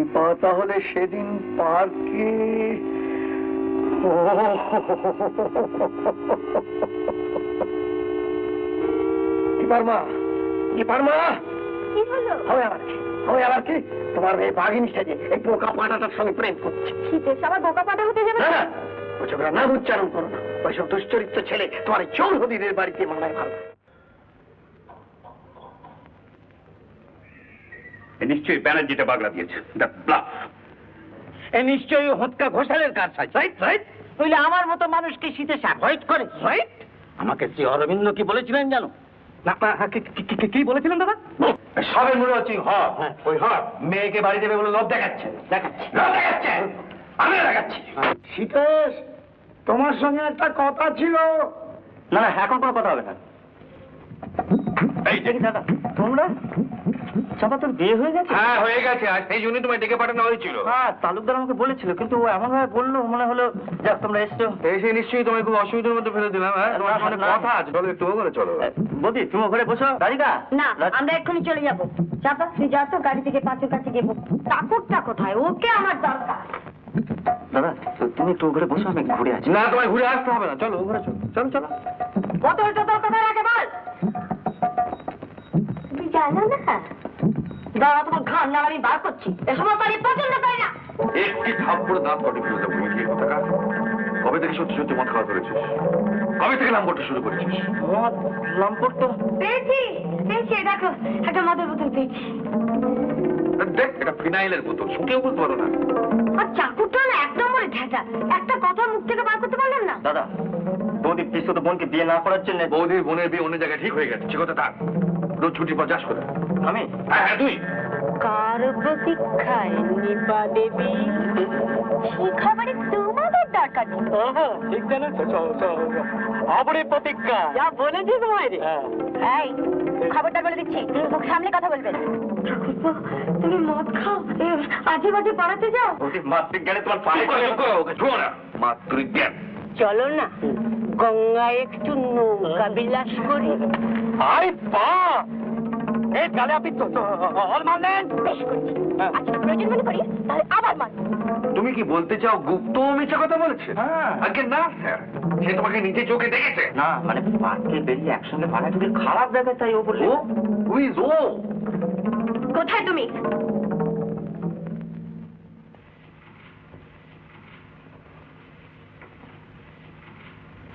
নিপা তাহলে সেদিন পার্কে তোমার মেয়ে বাঘিনী সেজে এই বোকা পাটাটার সঙ্গে প্রেম করছে। আবার বোকা পাটা হতে যাবে না, ওসবরা নাম উচ্চারণ করো না। ওইসব দুশ্চরিত্র ছেলে তোমার চৌধুরীদের বাড়িতে মানায় ভালো। নিশ্চয়ই ব্যানার্জিটা বাগলা দিয়েছে। নিশ্চয়ই হত্যা ঘোষালের কাজ। নইলে আমার মতো মানুষকে শীতে অ্যাভয়েড করে। আমাকে শ্রী অরবিন্দ কি বলেছিলেন জানো? কি বলেছিলেন দাদা? সবের মূল্য হচ্ছে ওই মেয়েকে বাড়ি দেবে বলে লোভ দেখাচ্ছে। আমি দেখাচ্ছি। শীতেশ, তোমার সঙ্গে একটা কথা ছিল। না না, এখন কোনো কথা হবে না। এই দেখি দাদা, তোমরা চাপা তোর বিয়ে হয়ে গেছে? হ্যাঁ হয়ে গেছে, আর সেই জন্যই তোমায় ডেকে পাঠানো হয়েছিল। হ্যাঁ, তালুকদার আমাকে বলেছিল, কিন্তু ও এমন ভাবে বললো মনে হলো যাক তোমরা এসছো। এসে নিশ্চয়ই তোমায় খুব অসুবিধার মধ্যে ফেলে দিলাম। হ্যাঁ, তোমার অনেক কথা আছে, চলো একটু ঘরে চলো। বৌদি, তুমি ঘরে বসো। রাধিকা, না আমরা এক্ষুনি চলে যাবো। চাপা তুই যা তো, গাড়ি থেকে পাঁচের কাছে গেবো। ঠাকুরটা কোথায়? ওকে আমার দরকার। দাদা তুমি একটু ঘরে বসো, আমি ঘুরে আছি। না, তোমায় ঘুরে আসতে হবে না, চলো ঘরে চলো। চলো চলো। বোতল টোতল কোথায় রাখে বল। তুই জানো না দাদা, তোমার ঘাম না আমি বার করছি। এসময় পারি পছন্দ পাই না। একটি থাপ্পড়ে দাঁত কটে ফেলে দেবো। কি কথা? কবে থেকে সত্যি সত্যি মদ খাওয়া করেছিস? কবে থেকে লাম্পটটা শুরু করেছিস? লাম্পট তো পেয়েছি। দেখো একটা মদের বোতল পেয়েছি। দেখ, এটা ফিনাইলের বোতল, শুকেও বলতে পারো না। আর চাকুটা না এক নম্বরে ঠেটা। একটা কথা মুখ থেকে বার করতে পারলাম না। দাদা, বৌদি প্লিজ তো বোনকে বিয়ে না করার জন্য। বৌদির বোনের বিয়ে অন্য জায়গায় ঠিক হয়ে গেছে, সে কথা থাক। রোজ ছুটির পর যাস করে। আমি? হ্যাঁ হ্যাঁ, তুই। কার প্রতীক্ষায় নিপা দেবী, সেই খবরে তোমাদের দরকার নেই। ঠিক জানো আবরে প্রতিজ্ঞা যা বলেছি তোমায় রে। এই খবরটা বলে দিচ্ছি, মুখ সামনে কথা বলবেন। তুমি মদ খাও, আজে বাজে পাড়াতে যাও। বৌদি মাতৃজ্ঞানে তোমার পায়ে ওকে ছুঁয়ো না। মাতৃজ্ঞান। চলো না গঙ্গায় একটু নৌকা বিলাস করি। আরে পা এই গালে আপনি তো অল মারলেন। বেশ করছি, আজকে প্রয়োজন মনে করি তাহলে আবার মান। তুমি কি বলতে চাও গুপ্ত মিথ্যা কথা বলেছে? হ্যাঁ। আগে না স্যার, সে তোমাকে নিজে চোখে দেখেছে। না মানে পার্কে বেরিয়ে একসঙ্গে পাড়ায় যদি খারাপ দেখে তাই ও বললে। হু ইজ ও? কোথায় তুমি?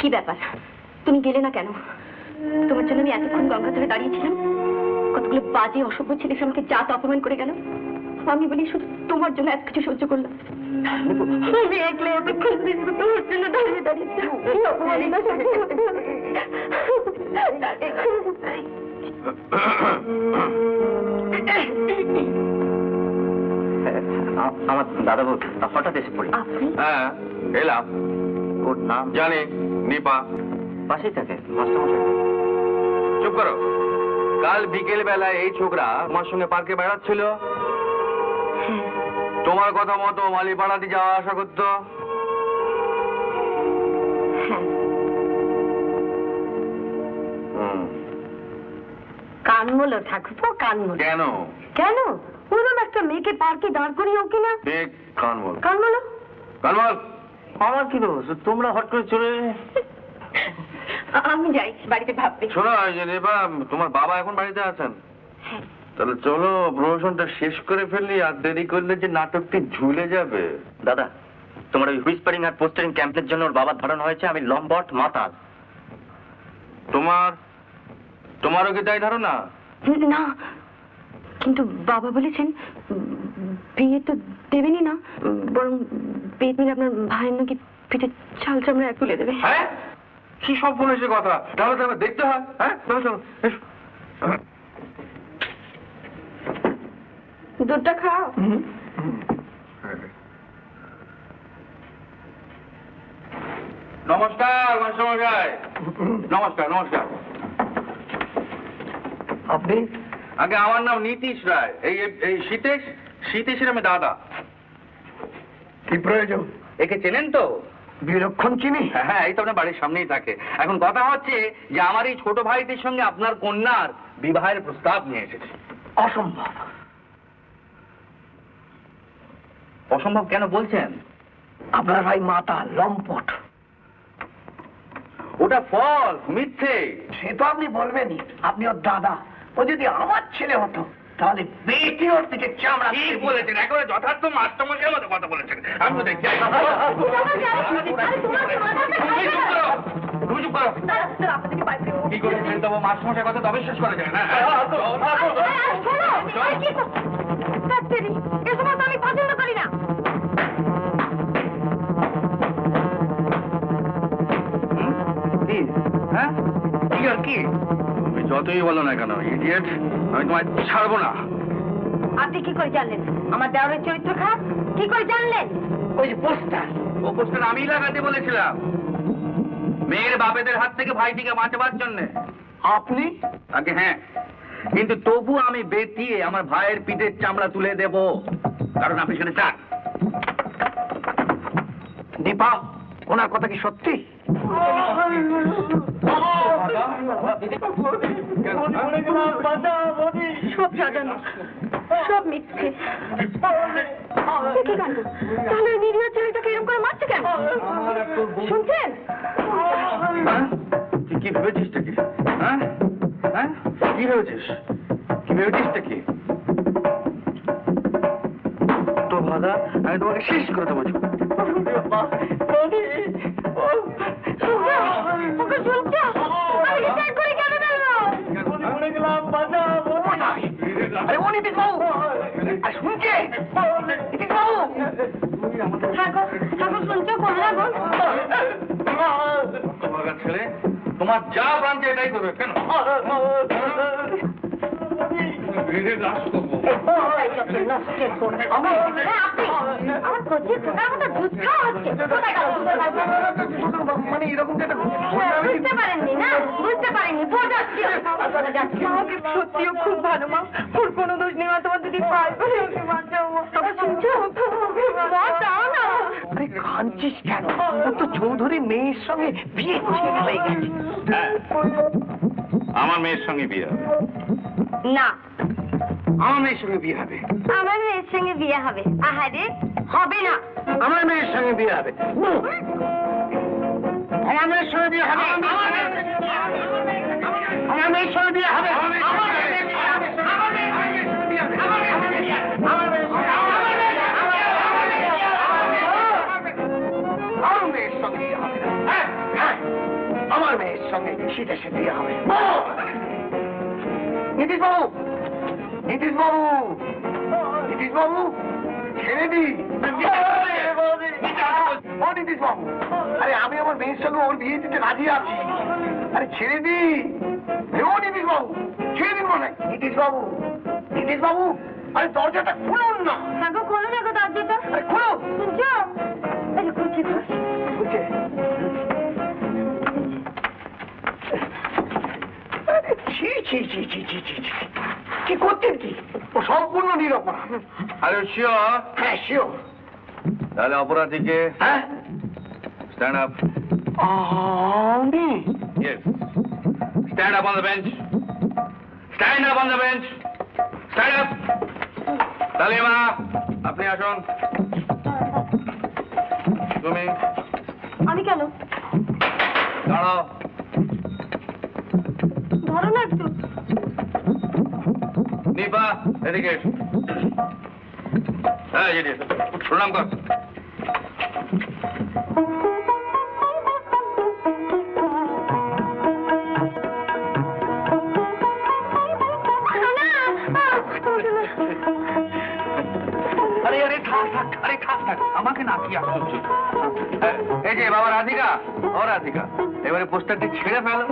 কি ব্যাপার, তুমি গেলে না কেন? তোমার জন্য আমি এতক্ষণ গঙ্গা ধরে দাঁড়িয়েছিলাম। কতগুলো বাজে অসভ্য ছেলে আমাকে জাত অপমান করে গেল। আমি বলি শুধু তোমার জন্য এত কিছু সহ্য করলাম। আমি একলা এতক্ষণ দিন তোমার জন্য দাঁড়িয়ে দাঁড়িয়েছি। আমার দাদা বৌদি হঠাৎ এসে পড়ি। হ্যাঁ এলাম। ওর নাম জানি, নিপা। পাশেই থাকে মাস্টারমশাই। চুপ করো। কাল বিকেল বেলায় এই ছোকরা তোমার সঙ্গে পার্কে বেড়াচ্ছিল। তোমার কথা মতো মালিপাড়াতে যাওয়া আসা করতো। কান বলো ঠাকুর, কান বলো। কেন? কেন? ওরকম একটা মেয়েকে পার্কে দাঁড় করিয়ে ওকে না কান বল। কান বলো। কান বল। আমার কি দোষ? তোমরা হট করে চলে আমি যাই, বাড়িতে ভাববে। শোনো এই যে নিপা, তোমার বাবা এখন বাড়িতে আছেন। তাহলে চলো প্রমোশনটা শেষ করে ফেললি, আর দেরি করলে যে নাটকটি ঝুলে যাবে। দাদা, তোমার ওই হুইসপারিং আর পোস্টারিং ক্যাম্পের জন্য ওর বাবার ধরানো হয়েছে আমি লম্বট মাতাল। তোমারও কি তাই ধারণা? না, কিন্তু বাবা বলেছেন বিয়ে তো দেবেনি না, বরং বিয়ে দিলে আপনার ভাইয়ের নাকি পিঠে চাল চামড়া তুলে দেবে। হ্যাঁ, কি সব বলেছে কথা? তাহলে তো আমার দেখতে হয়। হ্যাঁ চলো চলো এসো। দুধটা খাও। নমস্কার মাস্টারমশাই। নমস্কার নমস্কার। আপনি? আগে আমার নাম নীতিশ রায়। এই শীতেশের আমি দাদা। কি প্রয়োজন? একে চেনেন তো? বিলক্ষণ চিনি। হ্যাঁ, এই তো আপনার বাড়ির সামনেই থাকে। এখন কথা হচ্ছে যে আমার এই ছোট ভাইটির সঙ্গে আপনার কন্যার বিবাহের প্রস্তাব নিয়ে এসেছে। অসম্ভব। অসম্ভব কেন বলছেন? আপনার ভাই মাতা লম্পট। ওটা ফল, মিথ্যে। সে তো আপনি বলবেনই, আপনি ওর দাদা। ও যদি আমার ছেলে হতো তাহলে বেটি ওর থেকে চামড়া। ঠিক বলেছেন, একেবারে যথার্থ মাস্টারমশাইয়ের মতো কথা বলেছেন। আমি তো দেখছি। তুমি চুপ করো। কি করে ছেড়ে দেবো? মাস্টারমশাইয়ের কথা তবে শেষ করা যায় না। আমি পছন্দ করি না। কি? হ্যাঁ? কি আর কি? তুমি যতই বলো না কেন, ইডিয়েট, আমি তোমায় ছাড়বো না। আপনি কি করে জানলেন আমার দেওরের চরিত্র খারাপ? কি করে জানলেন? ওই যে পোস্টার, ও পোস্টার আমি লাগাতে বলেছিলাম, মেয়ের বাপেদের হাত থেকে ভাইটিকে বাঁচাবার জন্য। আপনি? আগে হ্যাঁ, কিন্তু তবু আমি বেটিয়ে আমার ভাইয়ের পিঠের চামড়া তুলে দেব, কারণ আপনি সেটা চান। দীপা, ওনার কথা কি সত্যি? সব সাজানো, সব মিথ্যে। কি কাণ্ড? তাহলে ওই নিরীহ ছেলেটাকে এরকম করে মারছে কেন? শুনছেন? হ্যাঁ? তুই কি ভেবেছিসটা কি? হ্যাঁ? হ্যাঁ? কি ভেবেছিস? কি ভেবেছিসটা কি? তো ভাদা, আমি তোমাকে শেষ করে দেবো। আরে ও নীতিশ বাবু, শুনছে? নীতিশ বাবু, ছেলে, তোমার যা প্রান্তে এটাই করবে কেন? মানে এরকম বুঝতে পারেননি না? বুঝতে পারেননি? সত্যিও খুব ভালো মা, ওর কোনো দোষ নেই মা। তোমার দিদি পাই বলে ওকে বাঁচাও মা। শুনছো? মা দাও না। আরে কাঁদছিস কেন? ও তো চৌধুরী মেয়ের সঙ্গে বিয়ে ঠিক হয়ে গেছে। আমার মেয়ের সঙ্গে বিয়ে হবে না, আমার মেয়ের সঙ্গে বিয়ে হবে। আমার মেয়ের সঙ্গে বিয়ে হবে। আহারে, হবে না। আমার মেয়ের সঙ্গে বিয়ে হবে। আমার মেয়ের সঙ্গে বিয়ে হবে। আমার মেয়ের সঙ্গে বিয়ে হবে। আমার মেয়ের সঙ্গে বিয়ে হবে। হ্যাঁ, হ্যাঁ, আমার মেয়ের সঙ্গে শীতে শীতে বিয়ে হবে। নীতিশ বাবু, নীতিশ বাবু, নীতিশ বাবু, ছেড়ে দি। ও নীতিশ বাবু, আরে আমি আমার মেয়ের সঙ্গে ওর বিয়ে দিতে রাজি আছি। আরে ছেড়ে দি। ও নীতিশ বাবু, ছেড়ে দিন মনে। নীতিশ বাবু, নীতিশ বাবু, আরে দরজাটা খুলুন না। খোলো না গো দরজাটা। আরে খুলো। শুনছো? আরে খুলছি, খুলছি। খুলছে। ছি ছি ছি ছি ছি ছি ছি। কি করছেন কি? ও সম্পূর্ণ নিরপরাধ। আরে শিওর? হ্যাঁ শিওর। তাহলে অপরাধীকে হ্যাঁ, স্ট্যান্ড আপ। আমি? Yes. Stand up on the bench. Stand up on the bench. Stand up. Talima, আপনি আসুন। তুমি আমি কেন? দাঁড়াও। ধরো না একটু। নিপা, এদিকে এসো। হ্যাঁ, এদিকে এসো। প্রণাম কর। আরে আরে থাক থাক, আরে থাক থাক, আমাকে না কি আশ্চর্য। এই যে বাবা রাধিকা, ও রাধিকা, এবারে পোস্টারটি ছেড়ে ফেলো।